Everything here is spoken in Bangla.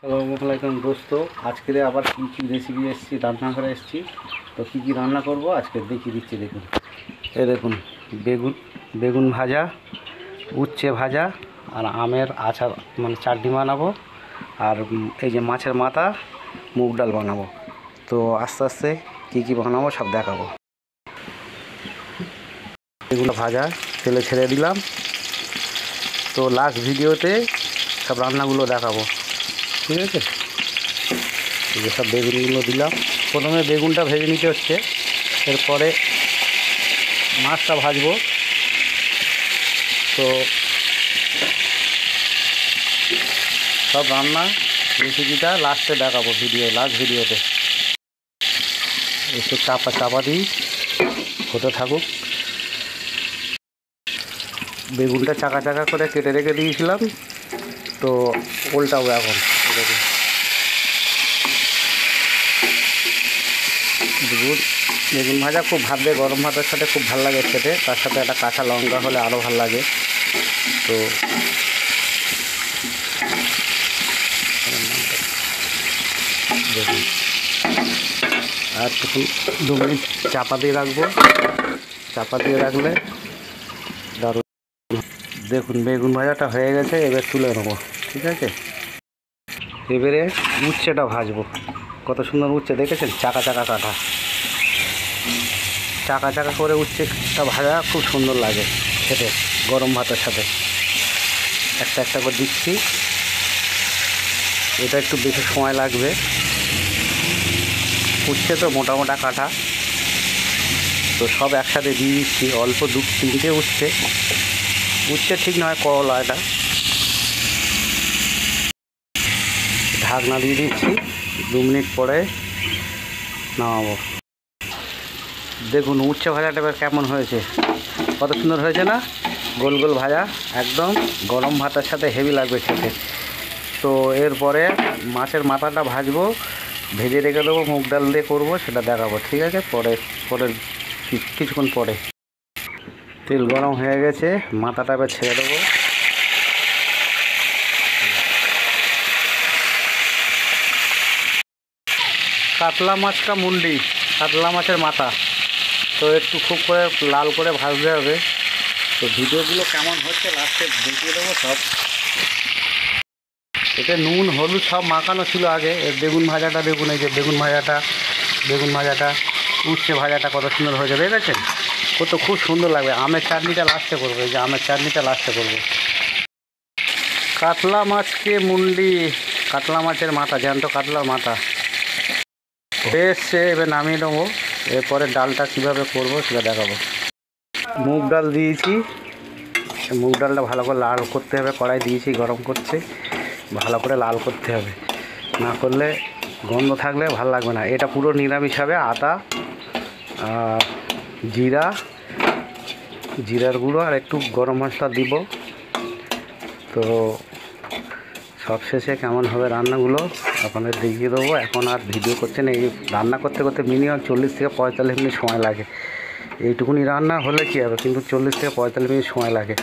আসসালামু আলাইকুম দোস্ত, আজকে আবার কী রেসিপি এসেছি, রান্না করে এসেছি। তো কী রান্না করব আজকে দেখিয়ে দিচ্ছি। দেখুন, এই দেখুন, বেগুন ভাজা, উচ্ছে ভাজা, আর আমের আচার মানে চাটনি বানাবো, আর এই যে মাছের মাথা, মুগ ডাল বানাবো। তো আস্তে আস্তে কী বানাবো সব দেখাবো। এগুলো ভাজা তেলে ছেড়ে দিলাম, তো লাস্ট ভিডিওতে সব রান্নাগুলো দেখাবো, ঠিক আছে। এই সব বেগুনগুলো দিলাম, প্রথমে বেগুনটা ভেজে নিতে হচ্ছে, এরপরে মাছটা ভাজবো। তো সব রান্না রেসিপিটা লাস্টে দেখাবো, লাস্ট ভিডিওতে। একটু চাপা দিই, হতে থাকুক। বেগুনটা চাকা করে কেটে রেখে দিয়েছিলাম, তো উল্টাবো এখন। বেগুন ভাজা খুব ভাত দিয়ে গরম ভাতের সাথে খুব ভালো লাগে খেতে, তার সাথে একটা কাঁচা লঙ্কা হলে আরও ভালো লাগে। তো দেখুন, আর তখন 2 মিনিট চাপা দিয়ে রাখবো। চাপা দিয়ে রাখলে দারুণ। দেখুন, বেগুন ভাজাটা হয়ে গেছে, এবার তুলে নেবো, ঠিক আছে। এবারে উচ্ছেটা ভাজবো। কত সুন্দর উচ্ছে দেখেছেন, চাকা কাটা, চাকা করে উচ্ছেটা ভাজা খুব সুন্দর লাগে খেতে গরম ভাতের সাথে। একটা করে দিচ্ছি, এটা একটু বেশি সময় লাগবে। উচ্ছে তো মোটা কাটা, তো সব একসাথে দিয়ে দিচ্ছি। অল্প 2-3টে উচ্ছে ঠিক নয়, করলা এটা। ঢাকনা দিয়ে দিচ্ছি, 2 মিনিট পরে নামাবো। দেখুন উচ্ছে ভাজাটা এবার কেমন হয়েছে, কত সুন্দর হয়েছে না, গোল ভাজা, একদম গরম ভাতের সাথে হেভি লাগবে খেতে। তো এরপরে মাছের মাথাটা ভাজবো, ভেজে রেখে দেবো, মুগ ডাল দিয়ে করবো, সেটা দেখাবো, ঠিক আছে। পরে কিছুক্ষণ পরে। তেল গরম হয়ে গেছে, মাথাটা এবার ছেড়ে দেবো। কাতলা মাছ কা মুন্ডি, কাতলা মাছের মাথা। তো একটু খুব করে লাল করে ভাজতে হবে। তো ভিডিওগুলো কেমন হচ্ছে লাস্টে দেখিয়ে দেবো সব। এতে নুন হলুদ সব মাখানো ছিল আগে। বেগুন ভাজাটা দেখুন, এই যে বেগুন ভাজাটা উচ্ছে ভাজাটা কত সুন্দর হয়েছে, দেখেছেন? কত খুব সুন্দর লাগবে। আমের চাটনিটা লাস্টে করবো, এই যে আমের চাটনিটা লাস্টে করবো। কাতলা মাছকে মুন্ডি, কাতলা মাছের মাথা, জ্যান্ত কাতলার মাথা এসছে, এবার নামিয়ে নেবো। এরপরে ডালটা কীভাবে করবো সেটা দেখাবো। মুগ ডাল দিয়েছি, মুগ ডালটা ভালো করে লাল করতে হবে। কড়াই দিয়েছি, গরম করছে, ভালো করে লাল করতে হবে, না করলে গন্ধ থাকলে ভালো লাগবে না। এটা পুরো নিরামিষ হবে। আদা, জিরার গুঁড়ো আর একটু গরম মশলা দিব। তো সবশেষে কেমন হবে রান্নাগুলো আপনাদের দেখিয়ে দেবো। এখন আর ভিডিও করছেন, এই রান্না করতে মিনিমাম 40 থেকে 45 মিনিট সময় লাগে। এইটুকুনি রান্না হলে কী হবে, কিন্তু 40 থেকে 45 মিনিট সময় লাগে।